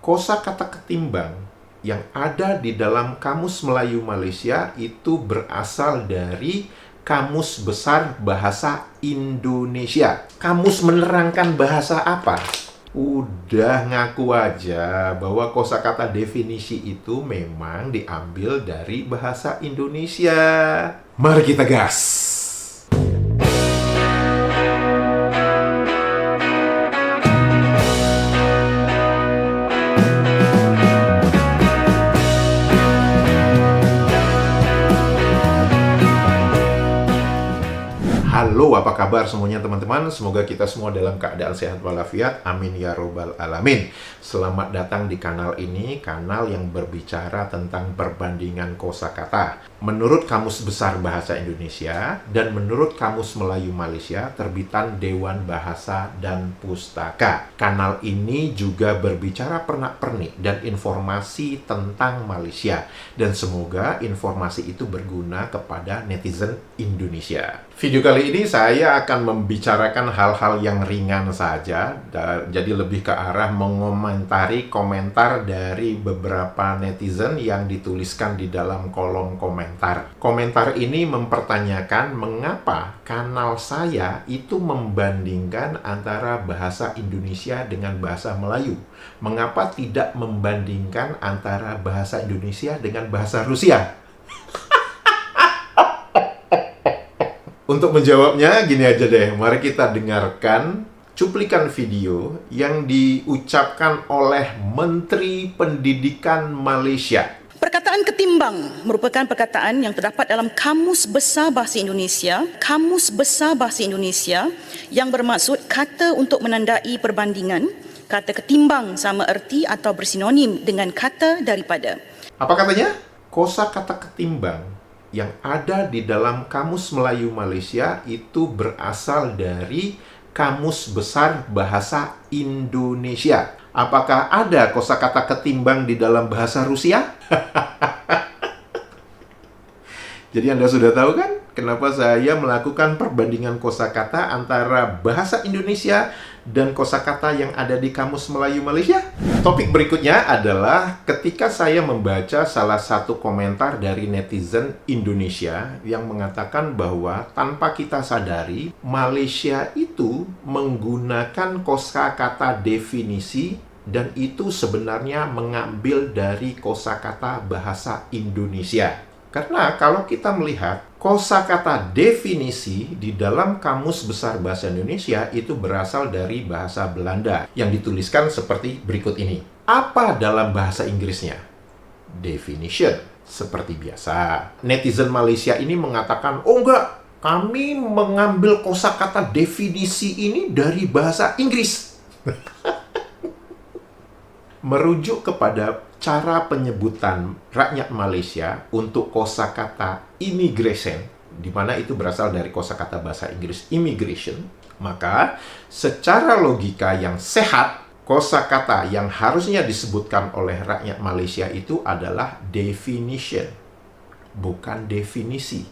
Kosakata ketimbang yang ada di dalam Kamus Melayu Malaysia itu berasal dari Kamus Besar Bahasa Indonesia. Kamus menerangkan bahasa apa? Udah ngaku aja bahwa kosakata definisi itu memang diambil dari bahasa Indonesia. Mari kita gas! Halo, apa kabar semuanya teman-teman? Semoga kita semua dalam keadaan sehat walafiat. Amin ya robbal alamin. Selamat datang di kanal ini, kanal yang berbicara tentang perbandingan kosakata. Menurut Kamus Besar Bahasa Indonesia dan menurut Kamus Melayu Malaysia, terbitan Dewan Bahasa dan Pustaka. Kanal ini juga berbicara pernak-pernik dan informasi tentang Malaysia. Dan semoga informasi itu berguna kepada netizen Indonesia. Video kali ini saya akan membicarakan hal-hal yang ringan saja, jadi lebih ke arah mengomentari komentar dari beberapa netizen yang dituliskan di dalam kolom komentar. Komentar ini mempertanyakan mengapa kanal saya itu membandingkan antara bahasa Indonesia dengan bahasa Melayu. Mengapa tidak membandingkan antara bahasa Indonesia dengan bahasa Rusia? Untuk menjawabnya, gini aja deh. Mari kita dengarkan cuplikan video yang diucapkan oleh Menteri Pendidikan Malaysia. Perkataan ketimbang merupakan perkataan yang terdapat dalam Kamus Besar Bahasa Indonesia, Kamus Besar Bahasa Indonesia yang bermaksud kata untuk menandai perbandingan. Kata ketimbang sama erti atau bersinonim dengan kata daripada. Apa katanya? Kosakata ketimbang yang ada di dalam Kamus Melayu Malaysia itu berasal dari Kamus Besar Bahasa Indonesia. Apakah ada kosakata ketimbang di dalam bahasa Rusia? Jadi Anda sudah tahu kan kenapa saya melakukan perbandingan kosakata antara bahasa Indonesia dan kosakata yang ada di Kamus Melayu Malaysia? Topik berikutnya adalah ketika saya membaca salah satu komentar dari netizen Indonesia yang mengatakan bahwa tanpa kita sadari, Malaysia itu menggunakan kosakata definisi dan itu sebenarnya mengambil dari kosakata bahasa Indonesia. Karena kalau kita melihat kosakata definisi di dalam Kamus Besar Bahasa Indonesia itu berasal dari bahasa Belanda yang dituliskan seperti berikut ini. Apa dalam bahasa Inggrisnya? Definition. Seperti biasa. Netizen Malaysia ini mengatakan, oh enggak, kami mengambil kosakata definisi ini dari bahasa Inggris. Merujuk kepada cara penyebutan rakyat Malaysia untuk kosakata immigration, di mana itu berasal dari kosakata bahasa Inggris immigration, maka secara logika yang sehat, kosakata yang harusnya disebutkan oleh rakyat Malaysia itu adalah definition, bukan definisi.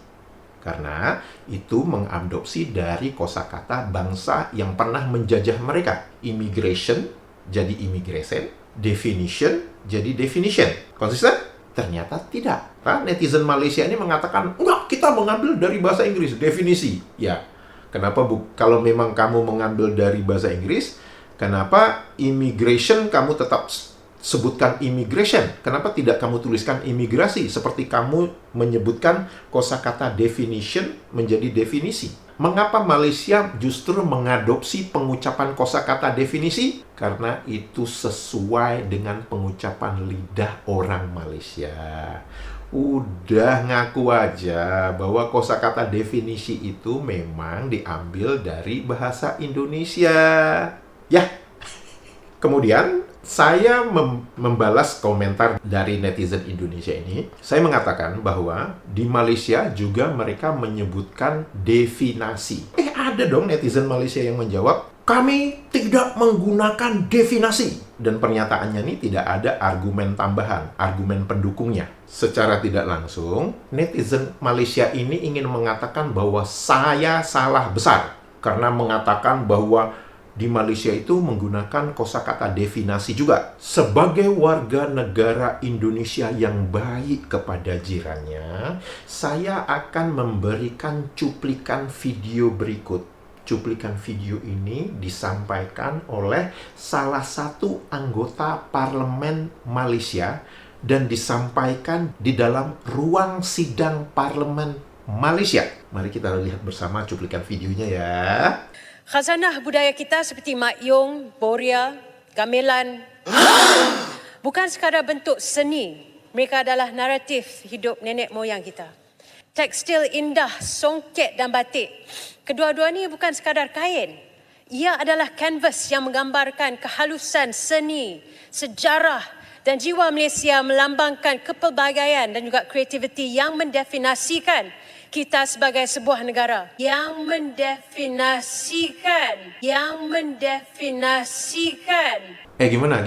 Karena itu mengadopsi dari kosakata bangsa yang pernah menjajah mereka. Immigration jadi immigration, definition jadi definition. Konsisten? Ternyata tidak. Nah, netizen Malaysia ini mengatakan, enggak, kita mengambil dari bahasa Inggris, definisi. Ya, kenapa kalau memang kamu mengambil dari bahasa Inggris, kenapa immigration kamu tetap sebutkan immigration? Kenapa tidak kamu tuliskan imigrasi seperti kamu menyebutkan kosakata definition menjadi definisi? Mengapa Malaysia justru mengadopsi pengucapan kosakata definisi? Karena itu sesuai dengan pengucapan lidah orang Malaysia. Udah ngaku aja bahwa kosakata definisi itu memang diambil dari bahasa Indonesia. Ya, kemudian saya membalas komentar dari netizen Indonesia ini. Saya mengatakan bahwa di Malaysia juga mereka menyebutkan definasi. Ada dong netizen Malaysia yang menjawab, kami tidak menggunakan definisi. Dan pernyataannya ini tidak ada argumen tambahan, argumen pendukungnya. Secara tidak langsung, netizen Malaysia ini ingin mengatakan bahwa saya salah besar. Karena mengatakan bahwa di Malaysia itu menggunakan kosakata definasi juga. Sebagai warga negara Indonesia yang baik kepada jirannya, saya akan memberikan cuplikan video berikut. Cuplikan video ini disampaikan oleh salah satu anggota parlemen Malaysia dan disampaikan di dalam ruang sidang parlemen Malaysia. Mari kita lihat bersama cuplikan videonya ya. Khazanah budaya kita seperti makyong, boria, gamelan bukan sekadar bentuk seni. Mereka adalah naratif hidup nenek moyang kita. Tekstil indah, songket dan batik. Kedua-dua ini bukan sekadar kain. Ia adalah kanvas yang menggambarkan kehalusan seni, sejarah dan jiwa Malaysia, melambangkan kepelbagaian dan juga kreativiti yang mendefinisikan kita sebagai sebuah negara. Yang mendefinisikan. Gimana?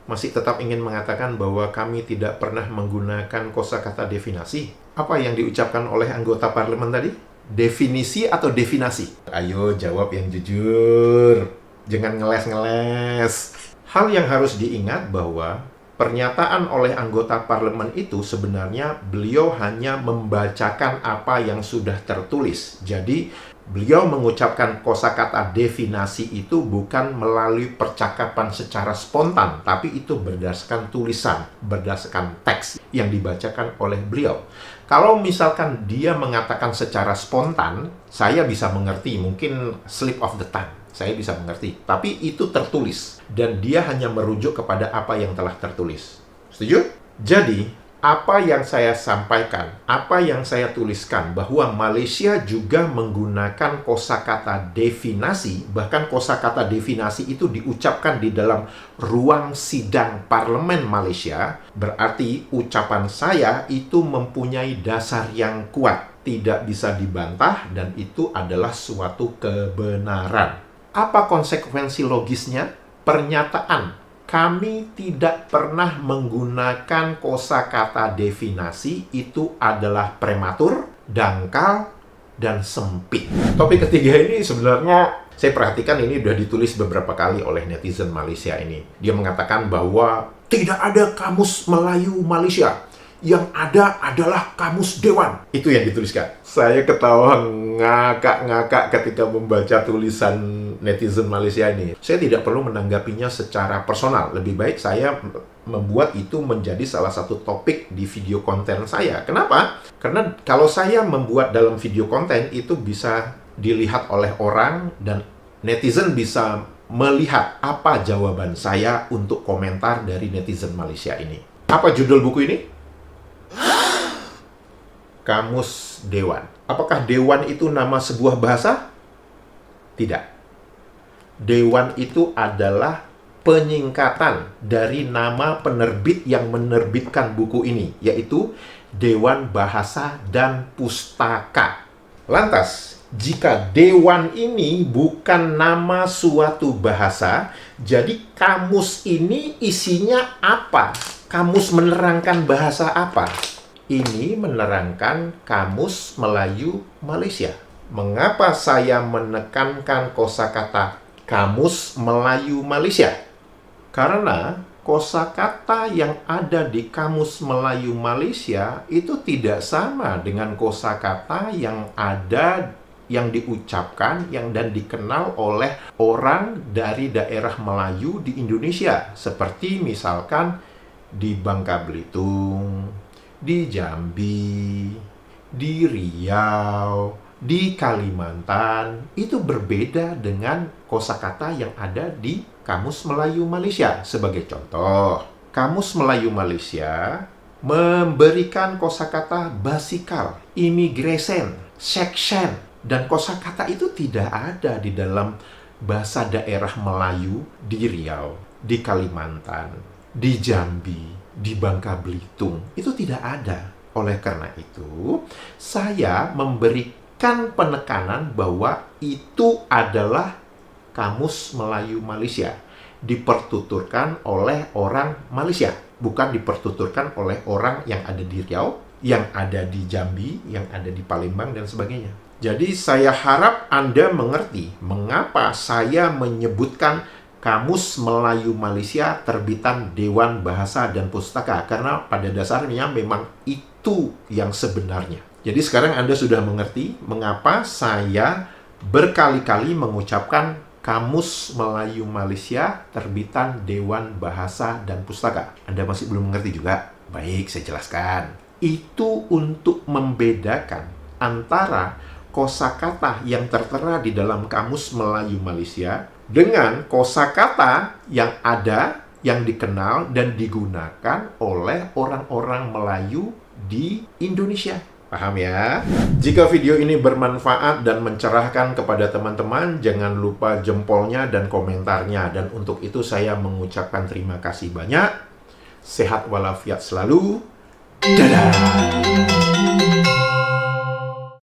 Masih tetap ingin mengatakan bahwa kami tidak pernah menggunakan kosakata definasi? Apa yang diucapkan oleh anggota parlemen tadi? Definisi atau definasi? Ayo jawab yang jujur. Jangan ngeles-ngeles. Hal yang harus diingat bahwa pernyataan oleh anggota parlemen itu sebenarnya beliau hanya membacakan apa yang sudah tertulis. Jadi, beliau mengucapkan kosakata definasi itu bukan melalui percakapan secara spontan, tapi itu berdasarkan tulisan, berdasarkan teks yang dibacakan oleh beliau. Kalau misalkan dia mengatakan secara spontan, saya bisa mengerti, mungkin slip of the tongue. Saya bisa mengerti, tapi itu tertulis dan dia hanya merujuk kepada apa yang telah tertulis. Setuju? Jadi, apa yang saya sampaikan, apa yang saya tuliskan bahwa Malaysia juga menggunakan kosakata definasi, bahkan kosakata definasi itu diucapkan di dalam ruang sidang parlemen Malaysia, berarti ucapan saya itu mempunyai dasar yang kuat, tidak bisa dibantah dan itu adalah suatu kebenaran. Apa konsekuensi logisnya? Pernyataan kami tidak pernah menggunakan kosakata definasi itu adalah prematur, dangkal, dan sempit. Topik ketiga ini sebenarnya saya perhatikan ini sudah ditulis beberapa kali oleh netizen Malaysia ini. Dia mengatakan bahwa tidak ada kamus Melayu Malaysia. Yang ada adalah kamus Dewan. Itu yang dituliskan. Saya ketawa ngakak-ngakak ketika membaca tulisan netizen Malaysia ini. Saya tidak perlu menanggapinya secara personal. Lebih baik saya membuat itu menjadi salah satu topik di video konten saya. Kenapa? Karena kalau saya membuat dalam video konten itu bisa dilihat oleh orang dan netizen bisa melihat apa jawaban saya untuk komentar dari netizen Malaysia ini. Apa judul buku ini? Kamus Dewan. Apakah Dewan itu nama sebuah bahasa? Tidak. Dewan itu adalah penyingkatan dari nama penerbit yang menerbitkan buku ini, yaitu Dewan Bahasa dan Pustaka. Lantas, jika Dewan ini bukan nama suatu bahasa, jadi kamus ini isinya apa? Kamus menerangkan bahasa apa? Ini menerangkan Kamus Melayu Malaysia. Mengapa saya menekankan kosakata Kamus Melayu Malaysia? Karena kosakata yang ada di Kamus Melayu Malaysia itu tidak sama dengan kosakata yang ada yang diucapkan dan dikenal oleh orang dari daerah Melayu di Indonesia, seperti misalkan di Bangka Belitung, di Jambi, di Riau, di Kalimantan. Itu berbeda dengan kosakata yang ada di Kamus Melayu Malaysia. Sebagai contoh, Kamus Melayu Malaysia memberikan kosakata basikal, immigration, section, dan kosakata itu tidak ada di dalam bahasa daerah Melayu di Riau, di Kalimantan, di Jambi, di Bangka Belitung. Itu tidak ada. Oleh karena itu, saya memberikan penekanan bahwa itu adalah Kamus Melayu Malaysia. Dipertuturkan oleh orang Malaysia, bukan dipertuturkan oleh orang yang ada di Riau, yang ada di Jambi, yang ada di Palembang, dan sebagainya. Jadi saya harap Anda mengerti mengapa saya menyebutkan Kamus Melayu Malaysia terbitan Dewan Bahasa dan Pustaka, karena pada dasarnya memang itu yang sebenarnya. Jadi sekarang Anda sudah mengerti mengapa saya berkali-kali mengucapkan Kamus Melayu Malaysia terbitan Dewan Bahasa dan Pustaka. Anda masih belum mengerti juga? Baik, saya jelaskan. Itu untuk membedakan antara kosakata yang tertera di dalam Kamus Melayu Malaysia dengan kosakata yang ada, yang dikenal dan digunakan oleh orang-orang Melayu di Indonesia. Paham ya? Jika video ini bermanfaat dan mencerahkan kepada teman-teman, jangan lupa jempolnya dan komentarnya. Dan untuk itu saya mengucapkan terima kasih banyak. Sehat walafiat selalu. Dadah!